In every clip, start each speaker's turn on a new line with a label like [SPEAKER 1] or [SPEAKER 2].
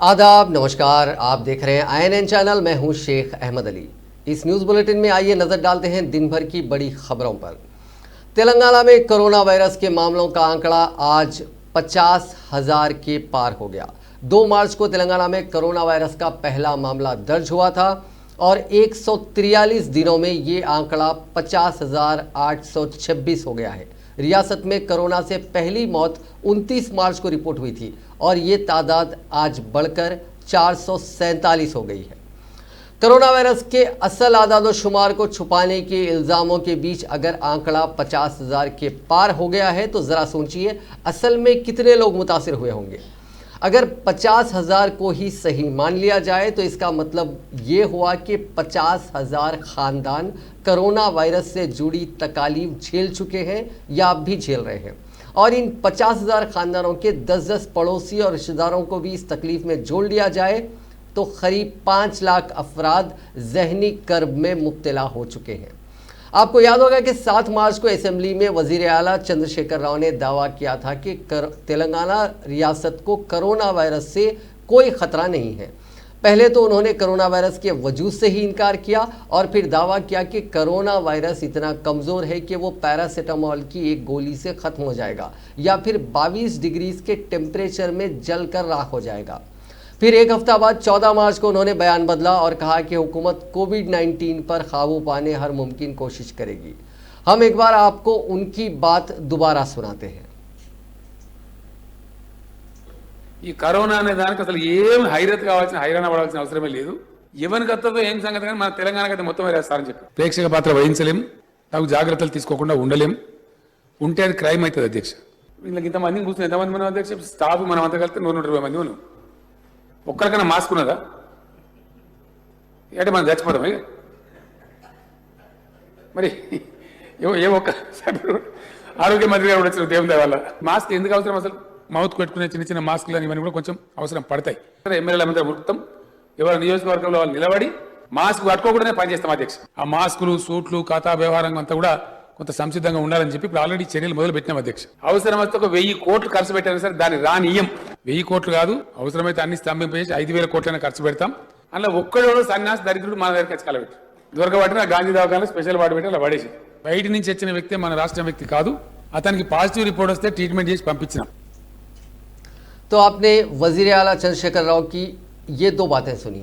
[SPEAKER 1] आदाब, नमस्कार। आप देख रहे हैं INN चैनल। मैं हूं शेख अहमद अली। इस न्यूज़ बुलेटिन में आइए नज़र डालते हैं दिन भर की बड़ी खबरों पर। तेलंगाना में कोरोना वायरस के मामलों का आंकड़ा आज 50,000 के पार हो गया। 2 मार्च को तेलंगाना में कोरोना वायरस का पहला मामला दर्ज हुआ था और 143 दिनों में ये आंकड़ा 50,826 हो गया है। रियासत में कोरोना से पहली मौत 29 मार्च को रिपोर्ट हुई थी और ये तादाद आज बढ़कर 447 हो गई है। कोरोना वायरस के असल आदाद शुमार को छुपाने के इल्ज़ामों के बीच अगर आंकड़ा 50,000 के पार हो गया है तो ज़रा सोचिए असल में कितने लोग मुतासिर हुए होंगे। अगर 50,000 को ही सही मान लिया जाए तो इसका मतलब ये हुआ कि 50,000 ख़ानदान कोरोना वायरस से जुड़ी तकालीफ झेल चुके हैं या अब भी झेल रहे हैं, और इन 50,000 ख़ानदानों के 10-10 पड़ोसी और रिश्तेदारों को भी इस तकलीफ़ में जोड़ लिया जाए तो करीब 5 लाख अफराद जहनी कर्ब में मुब्तला हो चुके हैं। आपको याद होगा कि 7 मार्च को असेंबली में वज़ीर आला चंद्रशेखर राव ने दावा किया था कि तेलंगाना रियासत को कोरोना वायरस से कोई ख़तरा नहीं है। पहले तो उन्होंने कोरोना वायरस के वजूद से ही इनकार किया और फिर दावा किया कि कोरोना वायरस इतना कमज़ोर है कि वो पैरासीटामोल की एक गोली से ख़त्म हो जाएगा या फिर 22 डिग्री के टेम्परेचर में जल कर राख हो जाएगा। फिर एक हफ्ता बाद 14 मार्च को उन्होंने बयान बदला और कहा कि हुकूमत कोविड-19 पर काबू पाने हर मुमकिन कोशिश करेगी। हम एक बार आपको उनकी बात दोबारा सुनाते हैं।
[SPEAKER 2] ఈ కరోనా అనే దానికి అసలు ఏం హైరత్ కావాల్సిన హైరాణ పడాల్సిన అవసరమే లేదు. ఎవరికి వస్తుందో ఏం సంగతి కానీ మన తెలంగాణకి అయితే మొత్తం వేరేస్తారని చెప్పి ప్రేక్షక పాత్ర వహించలేం, నాకు జాగ్రత్తలు తీసుకోకుండా ఉండలేం. ఉంటే అది క్రైమ్ అవుతుంది అధ్యక్ష. వీళ్ళకి ఇంతమందిని కూర్చుని ఎంతమంది మనం అధ్యక్ష స్టాఫ్ మనం అంతా కలిస్తే 120 మంది మనం ఒక్కరికైనా మాస్క్ ఉన్నదా అంటే మనం చచ్చిపోతాం. ఇక మరి ఏ ఒక్క ఆరోగ్య మంత్రి గారు వచ్చిన దేవుని వల్ల మాస్క్ ఎందుకు అవసరం అసలు? మౌత్ పెట్టుకునే చిన్న చిన్న మాస్కులు ఇవన్నీ కూడా కొంచెం అవసరం పడతాయి. ఎమ్మెల్యేల మీద వృత్తం ఎవరి నియోజకవర్గంలో వాళ్ళు నిలబడి మాస్క్ కట్టుకోకూడనే పనిచేస్తాం అధ్యక్ష. ఆ మాస్కులు సూట్లు ఖాతా వ్యవహారం అంతా కూడా కొంత సంసిద్ధంగా ఉండాలని చెప్పి ఇప్పుడు ఆల్రెడీ చర్యలు మొదలు పెట్టినాం అధ్యక్ష. అవసరం వస్తే ఒక 1000 కోట్లు ఖర్చు పెట్టాను సార్, దాన్ని రానియం. 1000 కోట్లు కాదు, అవసరమైతే అన్ని స్తంభింపేసి 5,000 కోట్లైనా ఖర్చు పెడతాం. అందులో ఒక్కడోడు సన్యాసి దరిద్రుడు మన దగ్గరికి వచ్చి కలబెట్టి దొరకబట్టిన గాంధీ దవాఖానలో స్పెషల్ వార్డు పెట్టి అలా పడేసి బయట నుంచి వచ్చిన వ్యక్తి మన రాష్ట్రం వ్యక్తి కాదు. అతనికి పాజిటివ్ రిపోర్ట్ వస్తే ట్రీట్మెంట్ చేసి పంపించినాం.
[SPEAKER 1] तो आपने वज़ीर आला चंद्रशेखर राव की ये 2 बातें सुनी।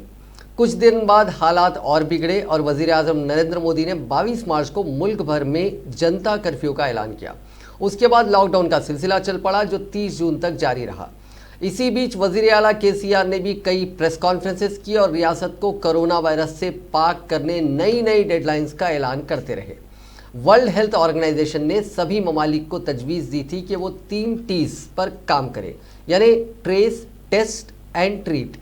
[SPEAKER 1] कुछ दिन बाद हालात और बिगड़े और वज़ीर आज़म नरेंद्र मोदी ने 22 मार्च को मुल्क भर में जनता कर्फ्यू का ऐलान किया। उसके बाद लॉकडाउन का सिलसिला चल पड़ा जो 30 जून तक जारी रहा। इसी बीच वज़ीर आला KCR ने भी कई प्रेस कॉन्फ्रेंसेस की और रियासत को कोरोना वायरस से पाक करने नई टेडलाइंस का ऐलान करते रहे। वर्ल्ड हेल्थ ऑर्गेनाइजेशन ने सभी ममालिक को तजवीज़ दी थी कि वो 3 T's पर काम करें, यानी ट्रेस, टेस्ट एंड ट्रीट।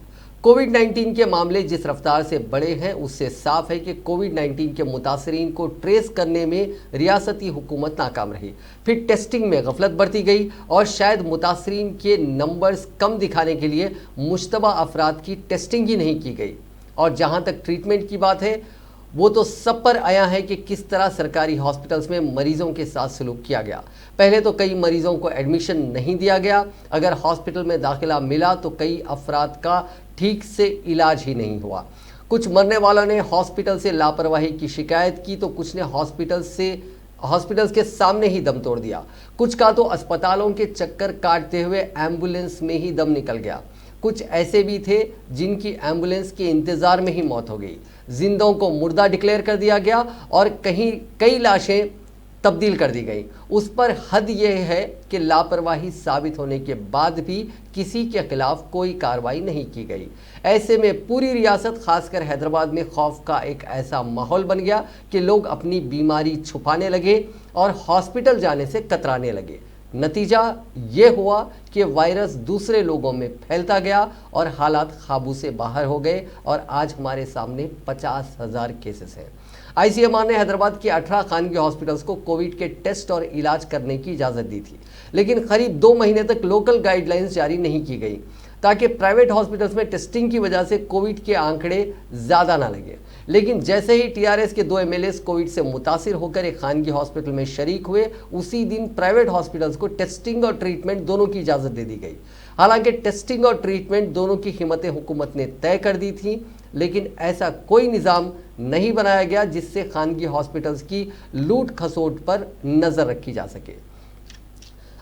[SPEAKER 1] कोविड-19 के मामले जिस रफ्तार से बढ़े हैं उससे साफ है कि कोविड-19 के मुतासरीन को ट्रेस करने में रियासती हुकूमत नाकाम रही। फिर टेस्टिंग में गफलत बरती गई और शायद मुतासरीन के नंबर्स कम दिखाने के लिए मुश्तबा अफराद की टेस्टिंग ही नहीं की गई। और जहाँ तक ट्रीटमेंट की बात है वो तो सब पर आया है कि किस तरह सरकारी हॉस्पिटल्स में मरीज़ों के साथ सलूक किया गया। पहले तो कई मरीज़ों को एडमिशन नहीं दिया गया, अगर हॉस्पिटल में दाखिला मिला तो कई अफराद का ठीक से इलाज ही नहीं हुआ। कुछ मरने वालों ने हॉस्पिटल से लापरवाही की शिकायत की तो कुछ ने हॉस्पिटल्स के सामने ही दम तोड़ दिया। कुछ का तो अस्पतालों के चक्कर काटते हुए एम्बुलेंस में ही दम निकल गया। कुछ ऐसे भी थे जिनकी एम्बुलेंस के इंतज़ार में ही मौत हो गई। जिंदों को मुर्दा डिक्लेयर कर दिया गया और कई लाशें तब्दील कर दी गई। उस पर हद यह है कि लापरवाही साबित होने के बाद भी किसी के खिलाफ कोई कार्रवाई नहीं की गई। ऐसे में पूरी रियासत खासकर हैदराबाद में खौफ का एक ऐसा माहौल बन गया कि लोग अपनी बीमारी छुपाने लगे और हॉस्पिटल जाने से कतराने लगे। नतीजा ये हुआ कि वायरस दूसरे लोगों में फैलता गया और हालात काबू से बाहर हो गए और आज हमारे सामने 50,000 केसेस हैं। ICMR ने हैदराबाद के 18 खानगी हॉस्पिटल्स को कोविड के टेस्ट और इलाज करने की इजाज़त दी थी, लेकिन करीब 2 महीने तक लोकल गाइडलाइंस जारी नहीं की गई। ताकि प्राइवेट हॉस्पिटल्स में टेस्टिंग की वजह से कोविड के आंकड़े ज़्यादा ना लगे। लेकिन जैसे ही टीआरएस के 2 एमएलए कोविड से मुतासिर होकर एक खानगी हॉस्पिटल में शरीक हुए, उसी दिन प्राइवेट हॉस्पिटल्स को टेस्टिंग और ट्रीटमेंट दोनों की इजाज़त दे दी गई। हालांकि टेस्टिंग और ट्रीटमेंट दोनों की कीमतें हुकूमत ने तय कर दी थी, लेकिन ऐसा कोई निज़ाम नहीं बनाया गया जिससे खानगी हॉस्पिटल्स की लूट खसोट पर नज़र रखी जा सके।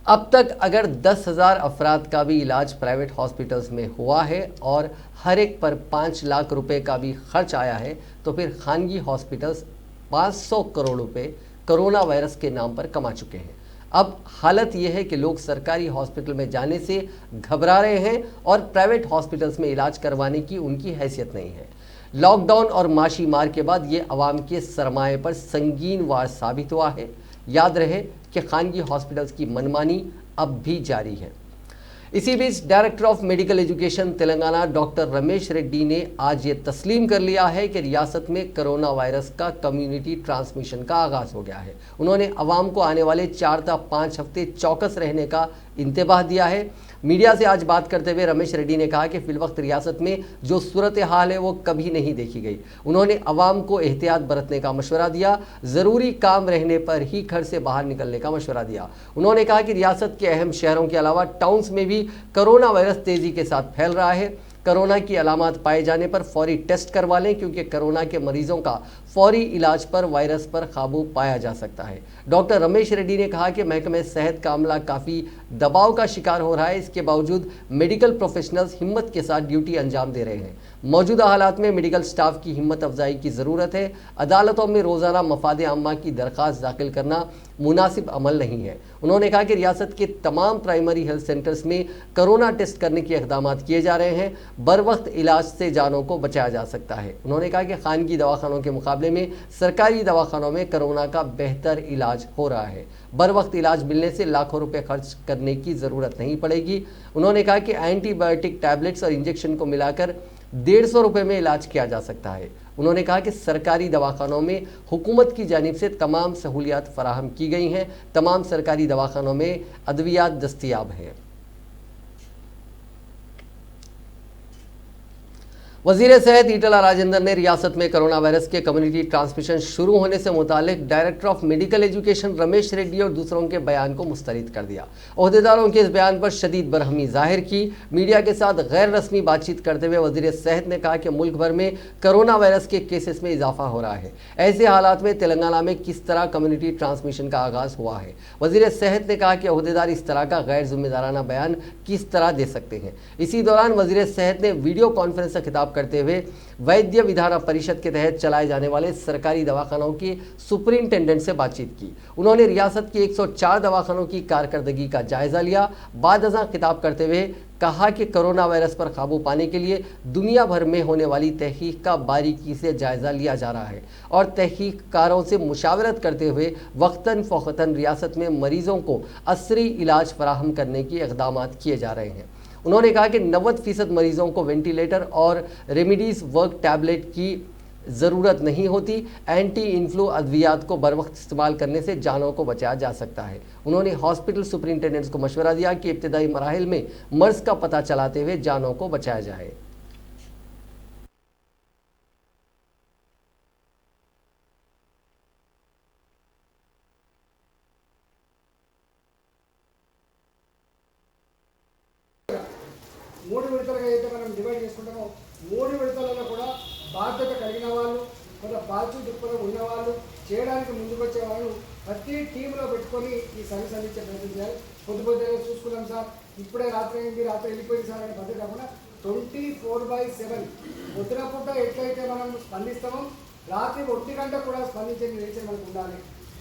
[SPEAKER 1] अब तक अगर 10,000 अफराद का भी इलाज प्राइवेट हॉस्पिटल्स में हुआ है और हर एक पर 5 लाख रुपए का भी खर्च आया है, तो फिर खानगी हॉस्पिटल्स 500 करोड़ रुपए कोरोना वायरस के नाम पर कमा चुके हैं। अब हालत यह है कि लोग सरकारी हॉस्पिटल में जाने से घबरा रहे हैं और प्राइवेट हॉस्पिटल्स में इलाज करवाने की उनकी हैसियत नहीं है। लॉकडाउन और माशी मार के बाद ये अवाम के सरमाए पर संगीन वार साबित हुआ है। याद रहे कि खानगी हॉस्पिटल्स की मनमानी अब भी जारी है। इसी बीच director of medical education Telangana doctor Ramesh Reddy ने आज ये तस्लीम कर लिया है कि रियासत में कोरोना वायरस का कम्युनिटी ट्रांसमिशन का आगाज़ हो गया है। उन्होंने अवाम को आने वाले 4 से 5 हफ्ते चौकस रहने का इंतबाह दिया है। मीडिया से आज बात करते हुए रमेश रेड्डी ने कहा कि फिलवक्त रियासत में जो सूरत हाल है वो कभी नहीं देखी गई। उन्होंने अवाम को एहतियात बरतने का मशवरा दिया, ज़रूरी काम रहने पर ही घर से बाहर निकलने का मशवरा दिया। उन्होंने कहा कि रियासत के अहम शहरों के अलावा टाउन्स में भी कोरोना वायरस तेज़ी के साथ फैल रहा है। कोरोना की अलामात पाए जाने पर फौरी टेस्ट करवा लें, क्योंकि कोरोना के मरीजों का फौरी इलाज पर वायरस पर काबू पाया जा सकता है। डॉक्टर रमेश रेड्डी ने कहा कि महकमे सेहत का अमला काफ़ी दबाव का शिकार हो रहा है। इसके बावजूद मेडिकल प्रोफेशनल्स हिम्मत के साथ ड्यूटी अंजाम दे रहे हैं। मौजूदा हालात में मेडिकल स्टाफ की हिम्मत अफजाई की ज़रूरत है। अदालतों में रोज़ाना मफाद आम्मा की दरख्वास्त दाखिल करना मुनासिब अमल नहीं है। उन्होंने कहा कि रियासत के तमाम प्राइमरी हेल्थ सेंटर्स में कोरोना टेस्ट करने के इक़दाम किए जा रहे हैं। बर वक्त इलाज से जानों को बचाया जा सकता है। उन्होंने कहा कि खानगी दवाखानों के मुकाबले में सरकारी दवाखानों में कोरोना का बेहतर इलाज हो रहा है। बर वक्त इलाज मिलने से लाखों रुपए खर्च करने की ज़रूरत नहीं पड़ेगी। उन्होंने कहा कि एंटीबायोटिक टैबलेट्स और इंजेक्शन को मिलाकर 150 रुपये में इलाज किया जा सकता है। उन्होंने कहा कि सरकारी दवाखानों में हुकूमत की जानिब से तमाम सहूलियात फराहम की गई हैं। तमाम सरकारी दवाखानों में अद्वियात दस्तयाब हैं। वज़ीर सेहत ईटला राजेंद्र ने रियासत में कोरोना वायरस के कम्युनिटी ट्रांसमिशन शुरू होने से मुतालिक director of medical education Ramesh Reddy और दूसरों के बयान को मुस्तरद कर दिया। ओहदेदारों के इस बयान पर शदीद बरहमी जाहिर की। मीडिया के साथ गैर रस्मी बातचीत करते हुए वज़ीर सेहत ने कहा कि मुल्क भर में कोरोना वायरस के केसेस में इजाफा हो रहा है। ऐसे हालात में तेलंगाना में किस तरह कम्युनिटी ट्रांसमिशन का आगाज़ हुआ है। वज़ीर सेहत ने कहा कि ओहदेदार इस तरह का गैर जिम्मेदाराना बयान किस तरह दे सकते हैं। इसी दौरान वज़ीर सेहत ने वीडियो कॉन्फ्रेंस से खिताब करते हुए वैद्य विधान परिषद के तहत चलाए जाने वाले सरकारी दवाखानों के सुपरिंटेंडेंट से बातचीत की। उन्होंने रियासत की 104 दवाखानों की कारकर्दगी का जायजा लिया। बाद अज़ां खिताब करते हुए कहा कि कोरोना वायरस पर काबू पाने के लिए दुनिया भर में होने वाली तहकीक का बारीकी से जायजा लिया जा रहा है और तहकीककारों से मुशावरत करते हुए वक्तन फ़ौक़तन रियासत में मरीज़ों को असरी इलाज फराहम करने के इक़दाम किए जा रहे हैं। उन्होंने कहा कि 90% मरीजों को वेंटिलेटर और रेमिडीज वर्क टैबलेट की ज़रूरत नहीं होती। एंटी इन्फ्लू अद्वियात को बर वक्त इस्तेमाल करने से जानों को बचाया जा सकता है। उन्होंने हॉस्पिटल सुपरिंटेंडेंट्स को मशवरा दिया कि इब्तदाई मराहिल में मर्ज़ का पता चलाते हुए जानों को बचाया जाए।
[SPEAKER 3] మూడు విడతలుగా అయితే మనం డివైడ్ చేసుకుంటామో మూడు విడతలలో కూడా బాధ్యత కలిగిన వాళ్ళు కొంత బాధ్యత దృక్పథం ఉన్నవాళ్ళు చేయడానికి ముందుకు వచ్చే వాళ్ళు ప్రతి టీంలో పెట్టుకొని ఈ సర్వీస్ అందించే ప్రయత్నం చేయాలి. పొద్దుగా చూసుకున్నాం సార్, ఇప్పుడే రాత్రి వెళ్ళిపోయింది సార్ అనే పద్ధతి కాకుండా 24/7 పొద్దున పూట ఎట్లయితే మనం స్పందిస్తామో రాత్రి 1 గంట కూడా స్పందించే నేచర్ మనకు ఉండాలి.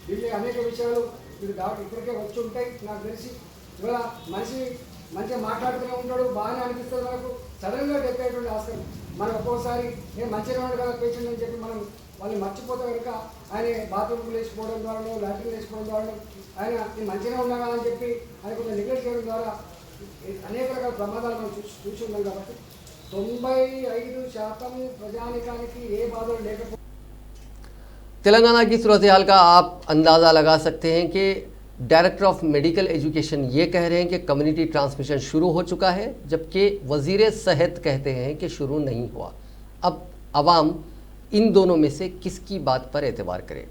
[SPEAKER 3] దీన్ని అనేక విషయాలు మీరు ఇప్పటికే వచ్చి ఉంటాయి నాకు తెలిసి. ఇవాళ మనిషి మంచిగా మాట్లాడుతూనే ఉంటాడు, బాగానే అనిపిస్తుంది మనకు. సడన్గా డెత్ అయ్యేటువంటి ఆస్కారం. మనం ఒక్కోసారి నేను మంచిగా ఉన్నాడు కదా పేషెంట్ అని చెప్పి మనం వాళ్ళని మర్చిపోతే కనుక ఆయన బాత్రూమ్కి లేచిపోవడం ద్వారానో లాట్రిన్ లేచిపోవడం ద్వారా ఆయన నేను మంచిగా ఉన్నా కదా అని చెప్పి ఆయన కొంచెం నెగ్లెక్ట్ చేయడం ద్వారా అనేక రకాల ప్రమాదాలు మనం చూసి ఉన్నాం. కాబట్టి 95% ప్రజానికానికి ఏ బాధలు లేకపోతే
[SPEAKER 1] तेलंगाना की सूरत हाल का आप अंदाज़ा लगा सकते हैं कि डायरेक्टर ऑफ मेडिकल एजुकेशन ये कह रहे हैं कि कम्युनिटी ट्रांसमिशन शुरू हो चुका है, जबकि वजीर सेहत कहते हैं कि शुरू नहीं हुआ। अब अवाम इन दोनों में से किसकी बात पर एतबार करे।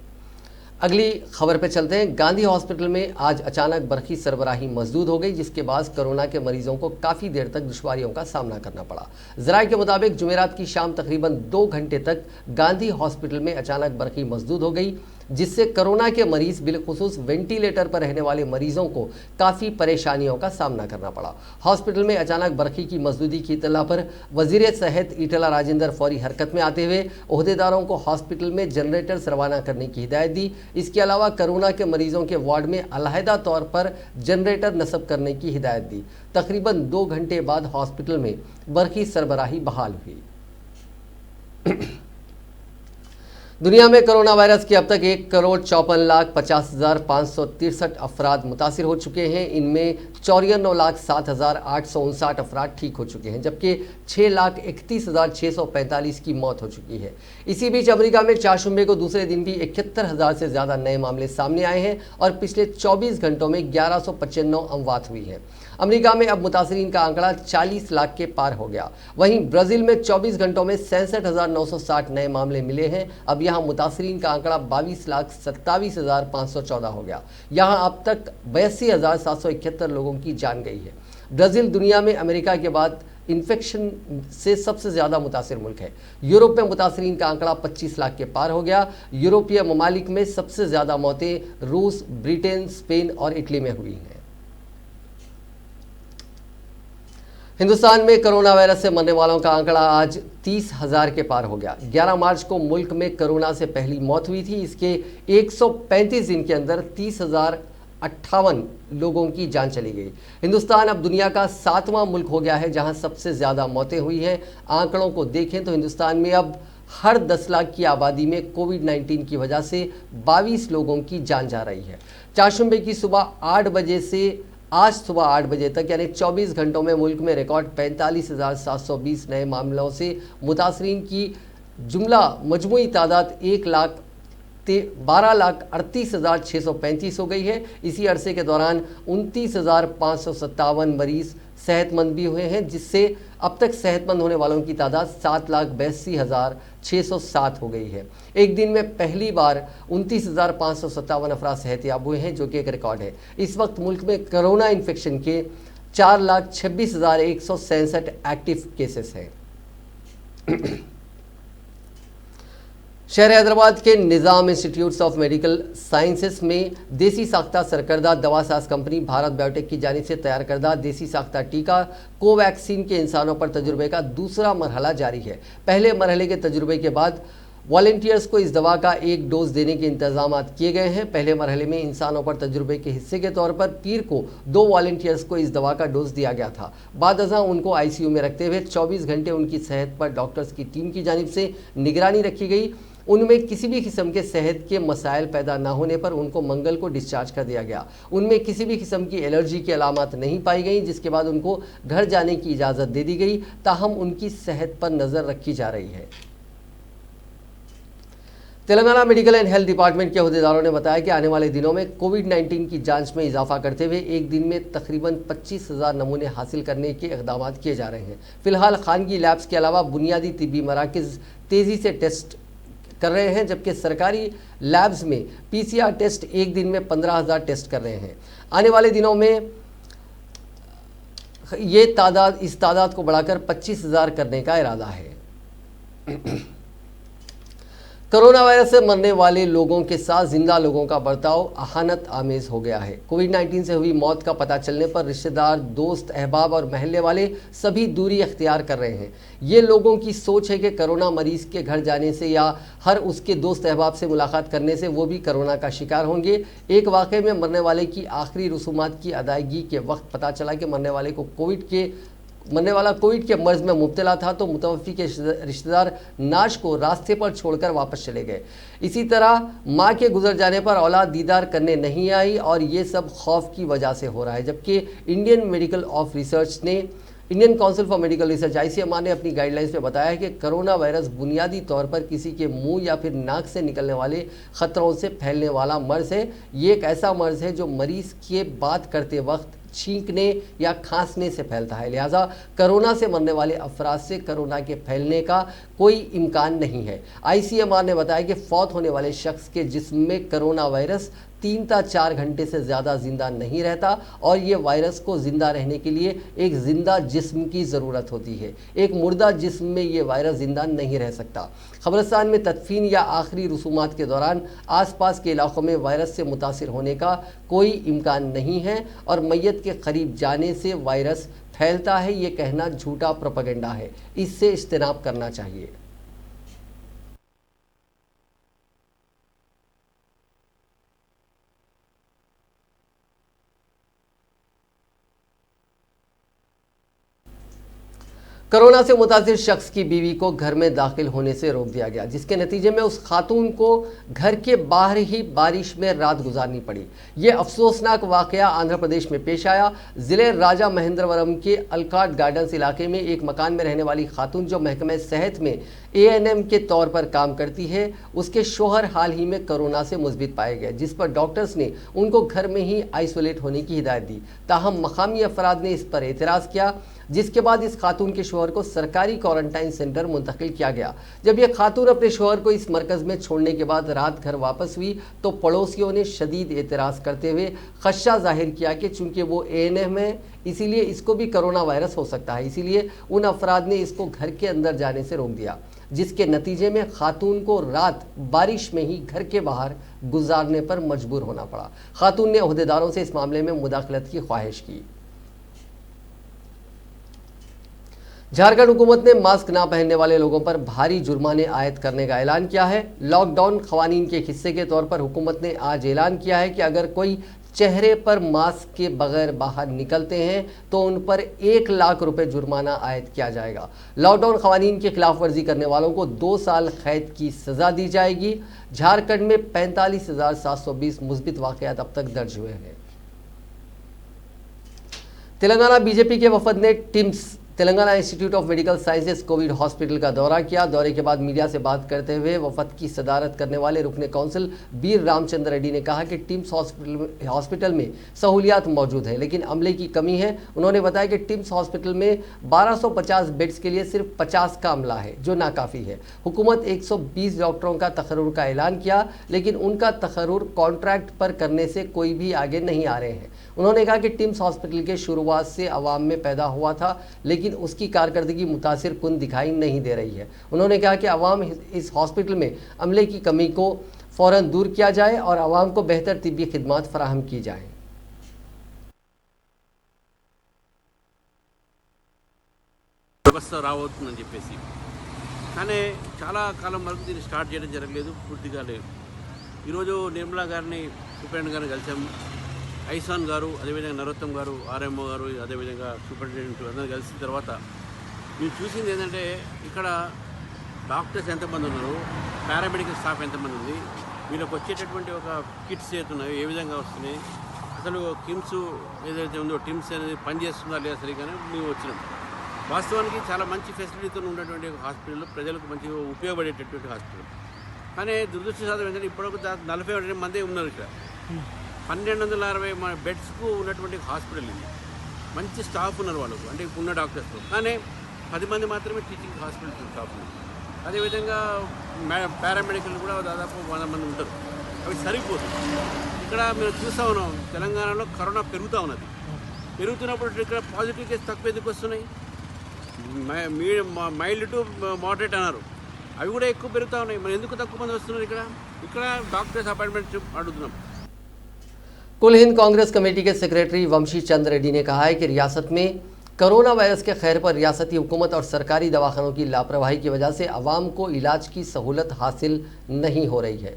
[SPEAKER 1] अगली खबर पे चलते हैं। गांधी हॉस्पिटल में आज अचानक बरखी सरबराही मजदूद हो गई, जिसके बाद कोरोना के मरीजों को काफ़ी देर तक दुश्वारियों का सामना करना पड़ा। ज़राए के मुताबिक जुमेरात की शाम तकरीबन 2 घंटे तक गांधी हॉस्पिटल में अचानक बरखी मजदूद हो गई, जिससे कोरोना के मरीज बिलखुसूस वेंटिलेटर पर रहने वाले मरीजों को काफ़ी परेशानियों का सामना करना पड़ा। हॉस्पिटल में अचानक बरखी की मजदूदी की इत्तला पर वजीर सेहत ईटला राजेंद्र फौरी हरकत में आते हुए ओहदेदारों को हॉस्पिटल में जनरेटर्स रवाना करने की हिदायत दी। इसके अलावा कोरोना के मरीजों के वार्ड में अलहदा तौर पर जनरेटर नस्ब करने की हिदायत दी। तकरीबन 2 घंटे बाद हॉस्पिटल में बरखी सरबराही बहाल हुई। दुनिया में कोरोना वायरस के अब तक 1,54,50,563 अफराद मुतासिर हो चुके हैं। इनमें 94,07,859 अफराद ठीक हो चुके हैं, जबकि 6,31,645 की मौत हो चुकी है। इसी बीच अमेरिका में चारशंबे को दूसरे दिन भी 71,000 से ज़्यादा नए मामले सामने आए हैं और पिछले 24 घंटों में 1195 अमवात हुई हैं। अमेरिका में अब मुतासरीन का आंकड़ा 40 लाख के पार हो गया। वहीं ब्राज़ील में 24 घंटों में 67,960 नए मामले मिले हैं। अब यहाँ मुतासरीन का आंकड़ा 22,27,514 हो गया। यहाँ अब तक 82,771 लोगों की जान गई है। ब्राज़ील दुनिया में अमेरिका के बाद इन्फेक्शन से सबसे ज़्यादा मुतासिर मुल्क है। यूरोप में मुतासरीन का आंकड़ा 25 लाख के पार हो गया। यूरोपीय ममालिक में सबसे ज़्यादा मौतें रूस, ब्रिटेन, स्पेन और इटली में हुई हैं। हिंदुस्तान में कोरोना वायरस से मरने वालों का आंकड़ा आज 30,000 के पार हो गया। 11 मार्च को मुल्क में कोरोना से पहली मौत हुई थी। इसके 135 दिन के अंदर 30,058 लोगों की जान चली गई। हिंदुस्तान अब दुनिया का 7वां मुल्क हो गया है जहां सबसे ज़्यादा मौतें हुई हैं। आंकड़ों को देखें तो हिंदुस्तान में अब हर 10 लाख की आबादी में कोविड-19 की वजह से 22 लोगों की जान जा रही है। चारशंबे की सुबह 8 बजे से आज सुबह 8 बजे तक यानी 24 घंटों में मुल्क में रिकॉर्ड 45,720 नए मामलों से मुतासरीन की जुमला मजमूई तादाद 1,12,38,635 हो गई है। इसी अरसे के दौरान 29,557 मरीज सेहतमंद भी हुए हैं, जिससे अब तक सेहतमंद होने वालों की तादाद 7,82,607 हो गई है। एक दिन में पहली बार 29,557 अफराद सेहतयाब हुए हैं, जो कि एक रिकॉर्ड है। इस वक्त मुल्क में कोरोना इन्फेक्शन के 4,26,167 एक्टिव केसेस हैं। शहर हैदराबाद के निज़ाम इंस्टीट्यूट्स ऑफ मेडिकल साइंसेस में देसी साख्ता सरकर्दा दवासाज कंपनी भारत बायोटेक की जानिब से तैयार करदा देसी साख्ता टीका कोवैक्सीन के इंसानों पर तजुर्बे का दूसरा मरहला जारी है। पहले मरहले के तजुर्बे के बाद वॉलंटियर्स को इस दवा का 1 डोज देने के इंतजाम किए गए हैं। पहले मरहले में इंसानों पर तजुर्बे के हिस्से के तौर पर पीर को 2 वॉलंटियर्स को इस दवा का डोज दिया गया था। बाद अज़ां उनको आईसीयू में रखते हुए 24 घंटे उनकी सेहत पर डॉक्टर्स की टीम की जानिब से निगरानी रखी गई। उनमें किसी भी किस्म के सेहत के मसाइल पैदा ना होने पर उनको मंगल को डिस्चार्ज कर दिया गया। उनमें किसी भी किस्म की एलर्जी की अलामत नहीं पाई गई, जिसके बाद उनको घर जाने की इजाज़त दे दी गई। ताहम उनकी सेहत पर नज़र रखी जा रही है। Telangana medical and health department के अहदेदारों ने बताया कि आने वाले दिनों में कोविड-19 की जांच में इजाफा करते हुए एक दिन में तकरीबन 25,000 नमूने हासिल करने के इक़दाम किए जा रहे हैं। फिलहाल खानगी लैब्स के अलावा बुनियादी तिब्बी मराकज़ तेज़ी से टेस्ट कर रहे हैं, जबकि सरकारी लैब्स में पीसीआर टेस्ट एक दिन में 15,000 टेस्ट कर रहे हैं। आने वाले दिनों में इस तादाद को बढ़ाकर 25,000 करने का इरादा है। कोरोना वायरस से मरने वाले लोगों के साथ जिंदा लोगों का बर्ताव अहानत आमेज हो गया है। कोविड-19 से हुई मौत का पता चलने पर रिश्तेदार, दोस्त, अहबाब और महल्ले वाले सभी दूरी अख्तियार कर रहे हैं। ये लोगों की सोच है कि कोरोना मरीज के घर जाने से या हर उसके दोस्त अहबाब से मुलाकात करने से वो भी कोरोना का शिकार होंगे। एक वाक़े में मरने वाले की आखिरी रसूमात की अदायगी के वक्त पता चला कि मरने वाला कोविड के मर्ज में मुब्तला था, तो मुतवफ़ी के रिश्तेदार नाश को रास्ते पर छोड़कर वापस चले गए। इसी तरह माँ के गुजर जाने पर औलाद दीदार करने नहीं आई और ये सब खौफ की वजह से हो रहा है। जबकि इंडियन मेडिकल ऑफ रिसर्च ने Indian council for medical research ICMR ने अपनी गाइडलाइंस में बताया है कि कोरोना वायरस बुनियादी तौर पर किसी के मुंह या फिर नाक से निकलने वाले खतरों से फैलने वाला मर्ज है। ये एक ऐसा मर्ज है जो मरीज के बात करते वक्त छींकने या खांसने से फैलता है। लिहाजा कोरोना से मरने वाले अफराद से कोरोना के फैलने का कोई इम्कान नहीं है। ICMR ने बताया कि फौत होने वाले शख्स के जिस्म में कोरोना वायरस 3 से 4 घंटे से ज़्यादा जिंदा नहीं रहता और ये वायरस को ज़िंदा रहने के लिए एक ज़िंदा जिस्म की ज़रूरत होती है। एक मुर्दा जिस्म में ये वायरस ज़िंदा नहीं रह सकता। ख़बरस्तान में तदफीन या आखिरी रसूमात के दौरान आसपास के इलाकों में वायरस से मुतासिर होने का कोई इम्कान नहीं है और मैयत के करीब जाने से वायरस फैलता है, ये कहना झूठा प्रोपेगेंडा है। इससे इज्तनाब करना चाहिए। कोरोना से मुतासिर शख्स की बीवी को घर में दाखिल होने से रोक दिया गया, जिसके नतीजे में उस खातून को घर के बाहर ही बारिश में रात गुजारनी पड़ी। ये अफसोसनाक वाकया आंध्र प्रदेश में पेश आया। ज़िले राजा महेंद्रवरम के अलकाट गार्डन्स इलाके में एक मकान में रहने वाली खातून जो महकमे सेहत में ANM के तौर पर काम करती है, उसके शोहर हाल ही में कोरोना से मुस्बित पाए गए, जिस पर डॉक्टर्स ने उनको घर में ही आइसोलेट होने की हिदायत दी। ताहम मकामी अफराद ने इस पर एतराज़ किया, जिसके बाद इस खातून के शोहर को सरकारी क्वारंटाइन सेंटर मुंतकिल किया गया। जब यह खातून अपने शोहर को इस मरकज़ में छोड़ने के बाद रात घर वापस हुई तो पड़ोसियों ने शदीद एतराज़ करते हुए खदशा जाहिर किया कि चूँकि वो ANM है इसीलिए इसको भी कोरोना वायरस हो सकता है। इसीलिए उन अफराद ने इसको घर के अंदर जाने से रोक दिया, जिसके नतीजे में खातून को रात बारिश में ही घर के बाहर गुजारने पर मजबूर होना पड़ा। खातून ने ओहदेदारों से इस मामले में मुदाखलत की ख्वाहिश की। झारखंड हुकूमत ने मास्क ना पहनने वाले लोगों पर भारी जुर्माने आयद करने का ऐलान किया है। लॉकडाउन खवानीन के हिस्से के तौर पर हुकूमत ने आज ऐलान किया है कि अगर कोई चेहरे पर मास्क के बगैर बाहर निकलते हैं तो उन पर 1 लाख रुपए जुर्माना आयद किया जाएगा। लॉकडाउन खवानीन की खिलाफ वर्जी करने वालों को 2 साल कैद की सज़ा दी जाएगी। झारखंड में 45,720 मुस्बित वाक़यात अब तक दर्ज हुए हैं। तेलंगाना बीजेपी के वफद ने teams Telangana institute of medical sciences Covid hospital का दौरा किया। दौरे के बाद मीडिया से बात करते हुए वफद की सदारत करने वाले रुकने काउंसिल बीर रामचंद्र रेड्डी ने कहा कि टिम्स हॉस्पिटल में सहूलियात मौजूद है लेकिन अमले की कमी है। उन्होंने बताया कि टिम्स हॉस्पिटल में 1250 बेड्स के लिए सिर्फ 50 का अमला है, जो नाकाफ़ी है। हुकूमत 120 डॉक्टरों का तकर्रुर का ऐलान किया लेकिन उनका तकर्रुर कॉन्ट्रैक्ट पर करने से कोई भी आगे नहीं आ रहे हैं। उन्होंने कहा कि टिम्स हॉस्पिटल के शुरुआत से अवाम में पैदा हुआ था लेकिन उसकी कारकर्दगी मुतासिर कुन दिखाई नहीं दे रही है। उन्होंने कहा कि अवाम इस हॉस्पिटल में अमले की कमी को फ़ौरन दूर किया जाए और अवाम को बेहतर तिब्बी खिदमात फराहम की जाए।
[SPEAKER 4] వ్యవస్థ రావవుతుందని చెప్పేసి కానీ చాలా కాలం వరకు దీన్ని స్టార్ట్ చేయడం జరగలేదు, పూర్తిగా లేదు. ఈరోజు నిర్మలా గారిని సూపరింటెండెంట్ గారిని కలిసాము. ఐసాన్ గారు, అదేవిధంగా నరోత్తమ్ గారు, RMO గారు, అదేవిధంగా సూపరింటెండెంట్ అందరూ కలిసిన తర్వాత మేము చూసింది ఏంటంటే ఇక్కడ డాక్టర్స్ ఎంతమంది ఉన్నారు, పారామెడికల్ స్టాఫ్ ఎంతమంది ఉంది, వీళ్ళకి వచ్చేటటువంటి ఒక కిట్స్ ఏతున్నాయి, ఏ విధంగా వస్తున్నాయి, అసలు కిమ్స్ ఏదైతే ఉందో టిమ్స్ అనేది పనిచేస్తుందా లేదా సరిగానే మేము వచ్చినాం. వాస్తవానికి చాలా మంచి ఫెసిలిటీతో ఉన్నటువంటి హాస్పిటల్, ప్రజలకు మంచిగా ఉపయోగపడేటటువంటి హాస్పిటల్. కానీ దురదృష్టశాతం ఏంటంటే ఇప్పటివరకు 42 మంది ఉన్నారు ఇక్కడ. 1260 బెడ్స్కు ఉన్నటువంటి హాస్పిటల్ ఇది. మంచి స్టాఫ్ ఉన్నారు వాళ్ళకు, అంటే ఉన్న డాక్టర్స్తో. కానీ 10 మంది మాత్రమే టీచింగ్ హాస్పిటల్ స్టాఫ్ ఉన్నారు. అదేవిధంగా పారామెడికల్ కూడా దాదాపు 100 మంది ఉంటారు. అవి సరిపోతుంది. ఇక్కడ మేము చూస్తూ ఉన్నాం తెలంగాణలో కరోనా పెరుగుతూ ఉన్నది. పెరుగుతున్నప్పుడు ఇక్కడ పాజిటివ్ కేసు తక్కువ ఎందుకు వస్తున్నాయి? మైల్డ్ టు మోడరేట్ అన్నారు, అవి కూడా ఎక్కువ పెరుగుతూ ఉన్నాయి. మరి ఎందుకు తక్కువ మంది వస్తున్నారు? ఇక్కడ డాక్టర్స్ అపాయింట్మెంట్ అడుగుతున్నాం.
[SPEAKER 1] कुल हिंद कांग्रेस कमेटी के सेक्रेटरी वंशी चंद रेड्डी ने कहा है कि रियासत में कोरोना वायरस के खैर पर रियासती हुकूमत और सरकारी दवाखानों की लापरवाही की वजह से अवाम को इलाज की सहूलत हासिल नहीं हो रही है।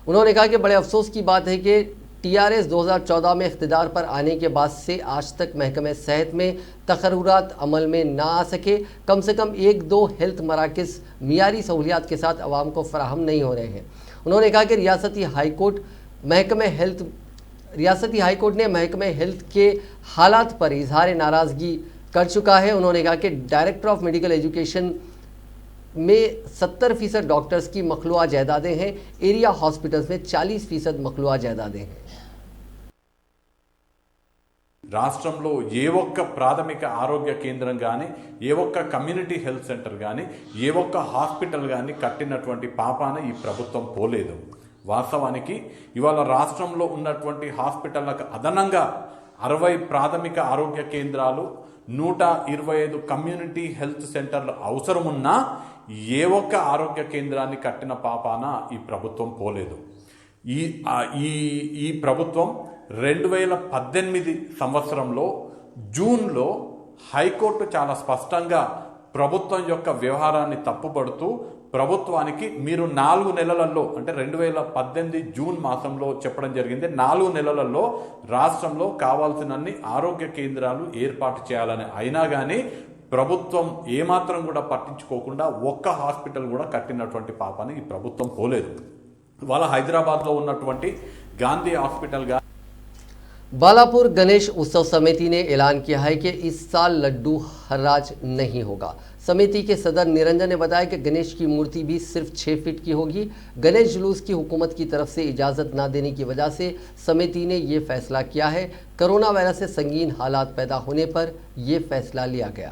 [SPEAKER 1] उन्होंने कहा कि बड़े अफसोस की बात है कि TRS 2014 में इख्तिदार पर आने के बाद से आज तक महकमे सेहत में तकर्रुरात अमल में ना आ सके। कम से कम 1-2 हेल्थ मराकज़ मियारी सहूलियात के साथ अवाम को फराहम नहीं हो रहे हैं। उन्होंने कहा कि रियासती हाईकोर्ट ने महकमे हेल्थ के हालात पर इजहार नाराज़गी कर चुका है। उन्होंने कहा कि डायरेक्टर ऑफ मेडिकल एजुकेशन में 70% डॉक्टर्स की मखलूआ जायदादें हैं, एरिया हॉस्पिटल्स में 40% मखलूआ जायदादें हैं।
[SPEAKER 5] రాష్ట్రంలో ఏ ఒక్క ప్రాథమిక ఆరోగ్య కేంద్రం కానీ, ఏ ఒక్క కమ్యూనిటీ హెల్త్ సెంటర్ కానీ, ఏ ఒక్క హాస్పిటల్ కానీ కట్టినటువంటి పాపాన ఈ ప్రభుత్వం పోలేదు. వాస్తవానికి ఇవాళ రాష్ట్రంలో ఉన్నటువంటి హాస్పిటళ్లకు అదనంగా 60 ప్రాథమిక ఆరోగ్య కేంద్రాలు, 125 కమ్యూనిటీ హెల్త్ సెంటర్లు అవసరమున్నా ఏ ఒక్క ఆరోగ్య కేంద్రాన్ని కట్టిన పాపాన ఈ ప్రభుత్వం పోలేదు. ఈ ప్రభుత్వం 2018 సంవత్సరంలో జూన్లో హైకోర్టు చాలా స్పష్టంగా ప్రభుత్వం యొక్క వ్యవహారాన్ని తప్పుపడుతూ ప్రభుత్వానికి మీరు 4 నెలలలో, అంటే 2018 జూన్ మాసంలో చెప్పడం జరిగింది, 4 నెలలలో రాష్ట్రంలో కావాల్సినన్ని ఆరోగ్య కేంద్రాలు ఏర్పాటు చేయాలని. అయినా కానీ ప్రభుత్వం ఏమాత్రం కూడా పట్టించుకోకుండా ఒక్క హాస్పిటల్ కూడా కట్టినటువంటి పాపాన్ని ఈ ప్రభుత్వం పోలేదు. ఇవాళ హైదరాబాద్లో ఉన్నటువంటి గాంధీ హాస్పిటల్
[SPEAKER 1] बालापुर गणेश उत्सव समिति ने ऐलान किया है कि इस साल लड्डू हर्राज नहीं होगा। समिति के सदर निरंजन ने बताया कि गणेश की मूर्ति भी सिर्फ 6 फीट की होगी। गणेश जुलूस की हुकूमत की तरफ से इजाज़त न देने की वजह से समिति ने ये फैसला किया है। कोरोना वायरस से संगीन हालात पैदा होने पर यह फैसला लिया गया।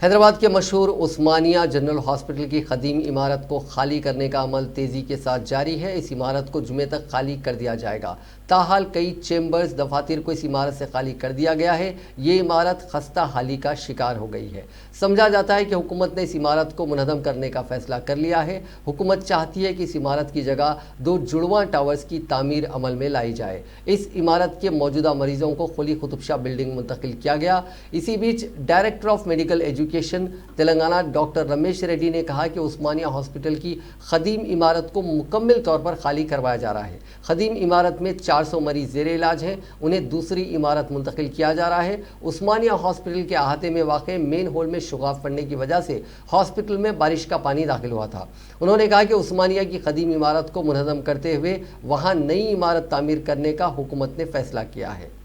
[SPEAKER 1] हैदराबाद के मशहूर उस्मानिया जनरल हॉस्पिटल की कदीम इमारत को खाली करने का अमल तेज़ी के साथ जारी है। इस इमारत को जुमे तक खाली कर दिया जाएगा। ताहाल कई चेंबर्स दफातर को इस इमारत से खाली कर दिया गया है। ये इमारत खस्ता हाली का शिकार हो गई है। समझा जाता है कि हुकूमत ने इस इमारत को मुनहदम करने का फैसला कर लिया है। हुकूमत चाहती है कि इस इमारत की जगह 2 जुड़वां टावर्स की तामीर अमल में लाई जाए। इस इमारत के मौजूदा मरीजों को खुली कुतुबशाह बिल्डिंग मुंतकिल किया गया। इसी बीच director of medical education Telangana doctor Ramesh Reddy ने कहा कि उस्मानिया हॉस्पिटल की खदीम इमारत को मुकम्मल तौर पर खाली करवाया जा रहा है। खदीम इमारत में 400 मरीज ज़ेरे इलाज हैं, उन्हें दूसरी इमारत मुंतकिल किया जा रहा है। उस्मानिया हॉस्पिटल के अहाते में वाक़ मेन हॉल में शुगाफ पड़ने की वजह से हॉस्पिटल में बारिश का पानी दाखिल हुआ था। उन्होंने कहा कि उस्मानिया की खदीम इमारत को मुनहदम करते हुए वहाँ नई इमारत तामीर करने का हुकूमत ने फैसला किया है।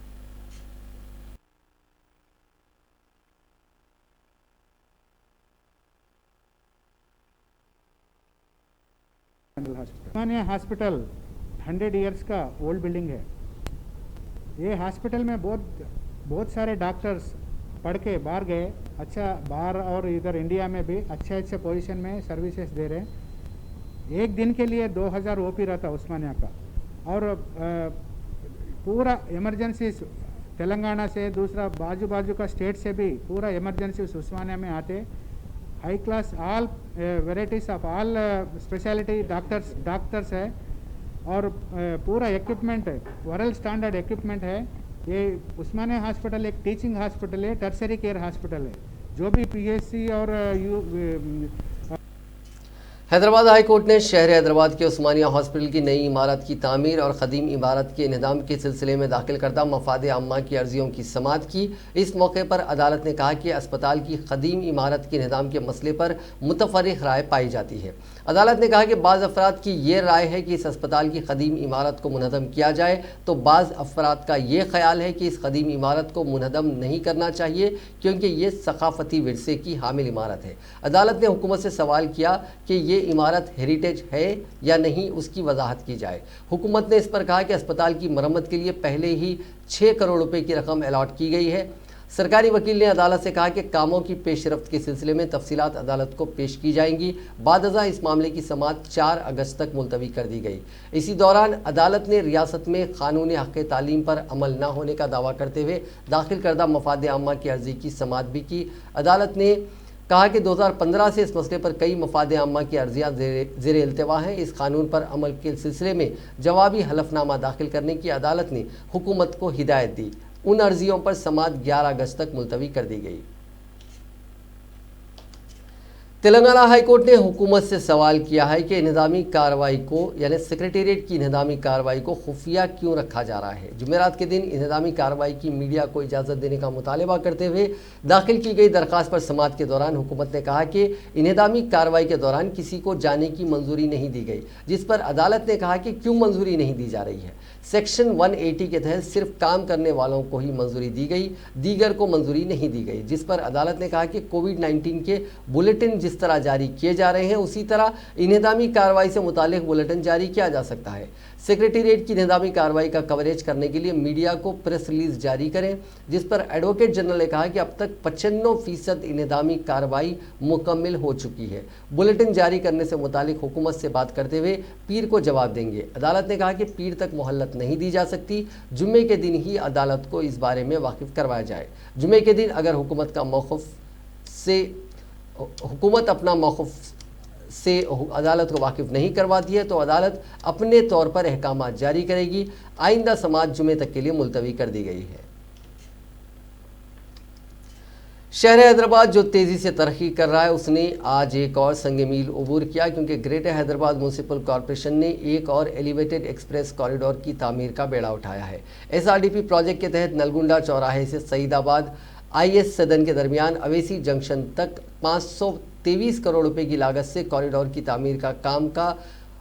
[SPEAKER 6] उस्मानिया हॉस्पिटल 100 इयर्स का ओल्ड बिल्डिंग है। ये हॉस्पिटल में बहुत सारे डॉक्टर्स पढ़ के बाहर गए, अच्छा बाहर और इधर इंडिया में भी अच्छे पोजीशन में सर्विसेज दे रहे हैं। एक दिन के लिए 2000 ओपी रहता उस्मानिया का, और पूरा इमरजेंसी तेलंगाना से, दूसरा बाजू का स्टेट से भी पूरा इमरजेंसी उस्मानिया में आते। High class all varieties of all speciality doctors है, और पूरा इक्विपमेंट वर्ल्ड स्टैंडर्ड इक्विपमेंट है। ये उस्मानिया हॉस्पिटल एक टीचिंग हॉस्पिटल है, टर्सरी केयर हॉस्पिटल है। जो भी पीएचसी और
[SPEAKER 1] हैदराबाद हाई कोर्ट ने शहर हैदराबाद के उस्मानिया हॉस्पिटल की नई इमारत की तामीर और ख़दीम इमारत के इंहदाम के सिलसिले में दाखिल करदा मफाद आम्मा की अर्जियों की समाअत की। इस मौके पर अदालत ने कहा कि अस्पताल की ख़दीम इमारत के इंहदाम के मसले पर मुतफर्रिक़ राय पाई जाती है। अदालत ने कहा कि बाज़ अफराद की ये राय है कि इस अस्पताल की ख़दीम इमारत को मुनहदम किया जाए, तो बाज़ अफराद का ये ख्याल है कि इस ख़दीम इमारत को मुनहदम नहीं करना चाहिए क्योंकि ये सकाफ़ती विरसे की हामिल इमारत है। अदालत ने हुकूमत से सवाल किया कि ये इमारत हेरिटेज है या नहीं, उसकी वजाहत की जाए। हुकूमत ने इस पर कहा कि अस्पताल की मरम्मत के लिए पहले ही 6 करोड़ रुपए की रकम अलॉट की गई है। सरकारी वकील ने अदालत से कहा कि कामों की पेशरफ्त के सिलसिले में तफसीलात अदालत को पेश की जाएंगी। बादअज़ा इस मामले की समाअत 4 अगस्त तक मुलतवी कर दी गई। इसी दौरान अदालत ने रियासत में कानून हक़ तालीम पर अमल न होने का दावा करते हुए दाखिल करदा मफाद आम्मा की अर्जी की समाअत भी की। अदालत ने कहा कि 2015 से इस मसले पर कई मफाद आम्मा की अर्जियाँ ज़ेरे इल्तिवा हैं। इस कानून पर अमल के सिलसिले में जवाबी हलफनामा दाखिल करने की अदालत ने हुकूमत को हिदायत दी। उन अर्जियों पर समाअत 11 अगस्त तक मुलतवी कर दी गई। तेलंगाना हाईकोर्ट ने हुकूमत से सवाल किया है कि इंहदामी कार्रवाई को यानी सेक्रेटेरिएट की इंहदामी कार्रवाई को खुफिया क्यों रखा जा रहा है। जुमेरात के दिन इंहदामी कार्रवाई की मीडिया को इजाज़त देने का मुतालबा करते हुए दाखिल की गई दरख्वास्त पर समाअत के दौरान हुकूमत ने कहा कि इंहदामी कार्रवाई के दौरान किसी को जाने की मंजूरी नहीं दी गई, जिस पर अदालत ने कहा कि क्यों मंजूरी नहीं दी जा रही है। सेक्शन 180 के तहत सिर्फ काम करने वालों को ही मंजूरी दी गई, दीगर को मंजूरी नहीं दी गई, जिस पर अदालत ने कहा कि कोविड-19 के बुलेटिन जिस तरह जारी किए जा रहे हैं उसी तरह इंहदामी कार्रवाई से मुतालिक बुलेटिन जारी किया जा सकता है। सेक्रेटेरिएट की इंहदामी कार्रवाई का कवरेज करने के लिए मीडिया को प्रेस रिलीज जारी करें, जिस पर एडवोकेट जनरल ने कहा कि अब तक 95% इंहदामी कार्रवाई मुकम्मल हो चुकी है। बुलेटिन जारी करने से मुतालिक हुकूमत से बात करते हुए पीर को जवाब देंगे। अदालत ने कहा कि पीर तक मोहलत नहीं दी जा सकती, जुम्मे के दिन ही अदालत को इस बारे में वाकिफ करवाया जाए। जुम्मे के दिन अगर हुकूमत अपना मौक़िफ़ से अदालत को वाकिफ़ नहीं करवाती है तो अदालत अपने तौर पर अहकामात जारी करेगी। आइंदा समाअत जुमे तक के लिए मुलतवी कर दी गई है। शहर हैदराबाद जो तेज़ी से तरक्की कर रहा है उसने आज एक और संग मील अबूर किया, क्योंकि ग्रेटर हैदराबाद म्यूनसिपल कॉरपोरेशन ने एक और एलिवेटेड एक्सप्रेस कॉरिडोर की तामीर का बेड़ा उठाया है। SRDP प्रोजेक्ट के तहत नलगुंडा चौराहे से सईदाबाद IS सदन के दरमियान अवेसी जंक्शन तक 523 करोड़ रुपए की लागत से कॉरिडोर की तामीर का काम का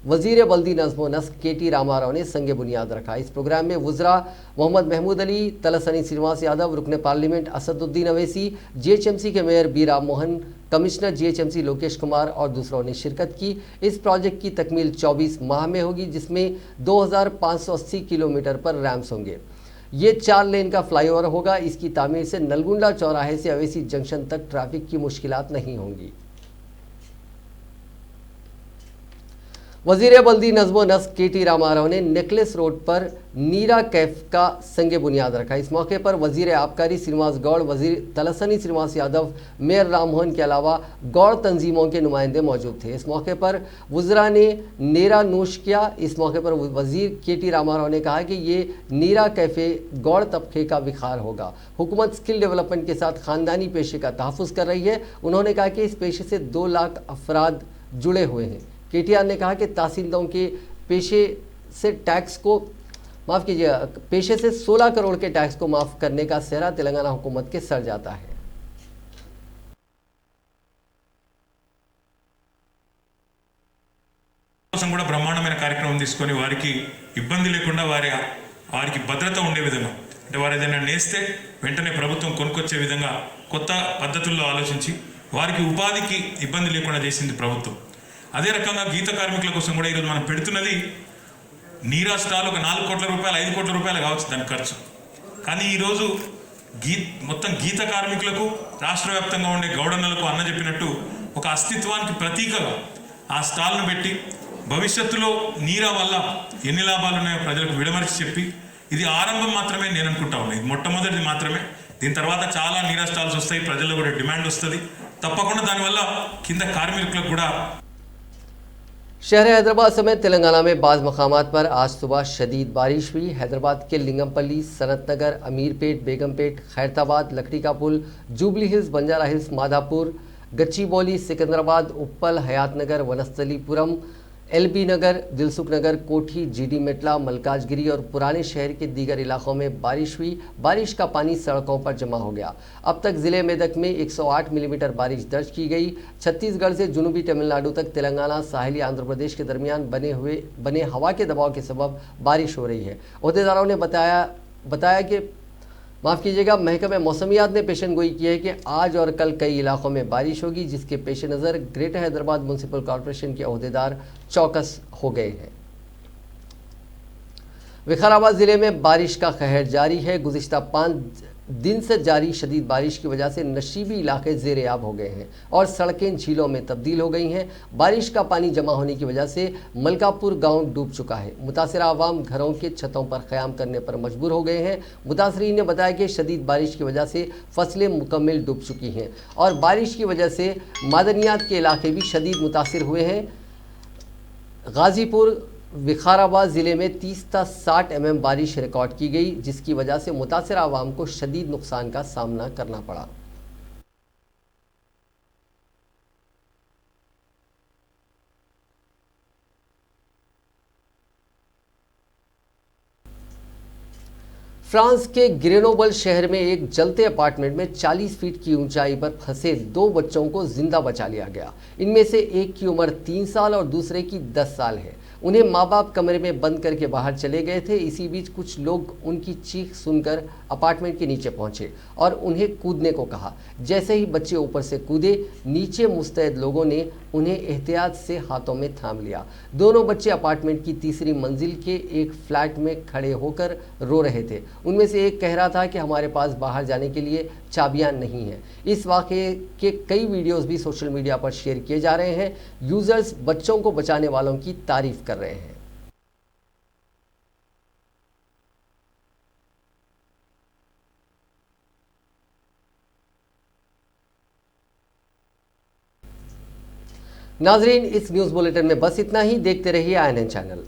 [SPEAKER 1] वजीर बल्दी नज़्म व नस्क KT रामाराव ने संग बुनियाद रखा। इस प्रोग्राम में वुज़रा मोहम्मद महमूद अली, तलसनी श्रीनिवास यादव, रुकन पार्लियामेंट असदुद्दीन अवैसी, GHMC के mayor B Ram Mohan, commissioner GHMC Lokesh Kumar और दूसरों ने शिरकत की। इस प्रोजेक्ट की तकमील 24 माह में होगी, जिसमें 2580 किलोमीटर पर रैम्प्स होंगे। ये 4 लेन का फ्लाईओवर होगा। इसकी तामीर से नलगुंडा चौराहे से अवेसी जंक्शन तक ट्रैफिक की मुश्किलात नहीं होंगी। वजीर बल्दी नज़्म व नस्क KT रामाराव ने नेकलेस रोड पर नीरा कैफ का संग बुनियाद रखा। इस मौके पर वजीर आबकारी श्रीनिवास गौड़, वजीर तलसनी श्रीनिवास यादव, मेयर राम मोहन के अलावा गौड़ तंजीमों के नुमाइंदे मौजूद थे। इस मौके पर वुज़रा ने नेरा नोश किया। इस मौके पर वजीर KT रामाराव ने कहा कि ये नीरा कैफ़े गौड़ तबके का विखार होगा। हुकूमत स्किल डेवलपमेंट के साथ ख़ानदानी पेशे का तहफ़्फ़ुज़ कर रही है। उन्होंने कहा कि इस पेशे से 2 लाख अफराद जुड़े हुए हैं। KTR ने कहा कि तहसीलदारों के पेशे से 16 करोड़ के टैक्स को माफ़ करने का सेहरा तेलंगाना हुकूमत के सर जाता है।
[SPEAKER 7] కూడా బ్రహ్మాండమైన కార్యక్రమం తీసుకొని వారికి ఇబ్బంది లేకుండా వారికి భద్రత ఉండే విధంగా, అంటే వారు ఏదైనా నేస్తే వెంటనే ప్రభుత్వం కొనుక్కొచ్చే విధంగా కొత్త పద్ధతుల్లో ఆలోచించి వారికి ఉపాధికి ఇబ్బంది లేకుండా చేసింది ప్రభుత్వం. అదే రకంగా గీత కార్మికుల కోసం కూడా ఈరోజు మనం పెడుతున్నది నీరా స్టాల్ ఒక 4 కోట్ల రూపాయలు 5 కోట్ల రూపాయలు కావచ్చు దాని ఖర్చు. కానీ ఈరోజు మొత్తం గీత కార్మికులకు రాష్ట్ర వ్యాప్తంగా ఉండే గౌడన్నలకు అన్న చెప్పినట్టు ఒక అస్తిత్వానికి ప్రతీకగా ఆ స్టాల్ను పెట్టి భవిష్యత్తులో నీరా వల్ల ఎన్ని లాభాలు ఉన్నాయో ప్రజలకు విడమర్చి చెప్పి, ఇది ఆరంభం మాత్రమే నేను అనుకుంటా ఉన్నాను. ఇది మొట్టమొదటిది మాత్రమే. దీని తర్వాత చాలా నీరా స్టాల్స్ వస్తాయి, ప్రజల్లో కూడా డిమాండ్ వస్తుంది. తప్పకుండా దానివల్ల కింద కార్మికులకు కూడా.
[SPEAKER 1] शहर हैदराबाद समेत तेलंगाना में बाज़ मकामात पर आज सुबह शदीद बारिश हुई। हैदराबाद के लिंगमपल्ली, सनत नगर, Ameerpet, Begumpet, Khairatabad, Lakdi ka Pul, Jubilee Hills, Banjara Hills, Madhapur, Gachibowli, Secunderabad, Uppal, Hayat Nagar, Vanasthalipuram, LB Nagar, Dilsukh Nagar, Kothi, GD मेटला, Malkajgiri और पुराने शहर के दीगर इलाकों में बारिश हुई। बारिश का पानी सड़कों पर जमा हो गया। अब तक ज़िले मेदक में 108 मिलीमीटर बारिश दर्ज की गई। छत्तीसगढ़ से जुनूबी तमिलनाडु तक तेलंगाना, साहिली आंध्र प्रदेश के दरमियान बने हवा के दबाव के सबब बारिश हो रही है। अहदेदारों ने बताया कि महकमे मौसमियात ने पेशन गोई की है कि आज और कल कई इलाकों में बारिश होगी, जिसके पेश नज़र ग्रेटर हैदराबाद म्यूनसिपल कॉरपोरेशन के अहदेदार चौकस हो गए हैं। विकाराबाद ज़िले में बारिश का कहर जारी है। गुज़िश्ता 5 दिन से जारी शदीद बारिश की वजह से नशीबी इलाके ज़ेर-ए-आब हो गए हैं और सड़कें झीलों में तब्दील हो गई हैं। बारिश का पानी जमा होने की वजह से मलकापुर गांव डूब चुका है। मुतासिरा आवाम घरों के छतों पर क़याम करने पर मजबूर हो गए हैं। मुतासरीन ने बताया कि शदीद बारिश की वजह से फसलें मुकम्मल डूब चुकी हैं और बारिश की वजह से मादनियात के इलाके भी शदीद मुतासिर हुए हैं। गाज़ीपुर, विकाराबाद ज़िले में 30 से 60 mm बारिश रिकॉर्ड की गई, जिसकी वजह से मुतासिर आवाम को शदीद नुकसान का सामना करना पड़ा। फ्रांस के ग्रेनोबल शहर में एक जलते अपार्टमेंट में 40 फीट की ऊंचाई पर फंसे 2 बच्चों को जिंदा बचा लिया गया। इनमें से एक की उम्र 3 साल और दूसरे की 10 साल है। उन्हें माँ बाप कमरे में बंद करके बाहर चले गए थे। इसी बीच कुछ लोग उनकी चीख सुनकर अपार्टमेंट के नीचे पहुंचे और उन्हें कूदने को कहा। जैसे ही बच्चे ऊपर से कूदे, नीचे मुस्तैद लोगों ने उन्हें एहतियात से हाथों में थाम लिया। दोनों बच्चे अपार्टमेंट की तीसरी मंजिल के एक फ्लैट में खड़े होकर रो रहे थे। उनमें से एक कह रहा था कि हमारे पास बाहर जाने के लिए चाबियां नहीं हैं। इस वाक़े के कई वीडियोस भी सोशल मीडिया पर शेयर किए जा रहे हैं। यूजर्स बच्चों को बचाने वालों की तारीफ कर रहे हैं। नाजरीन, इस न्यूज़ बुलेटिन में बस इतना ही। देखते रहिए INN चैनल।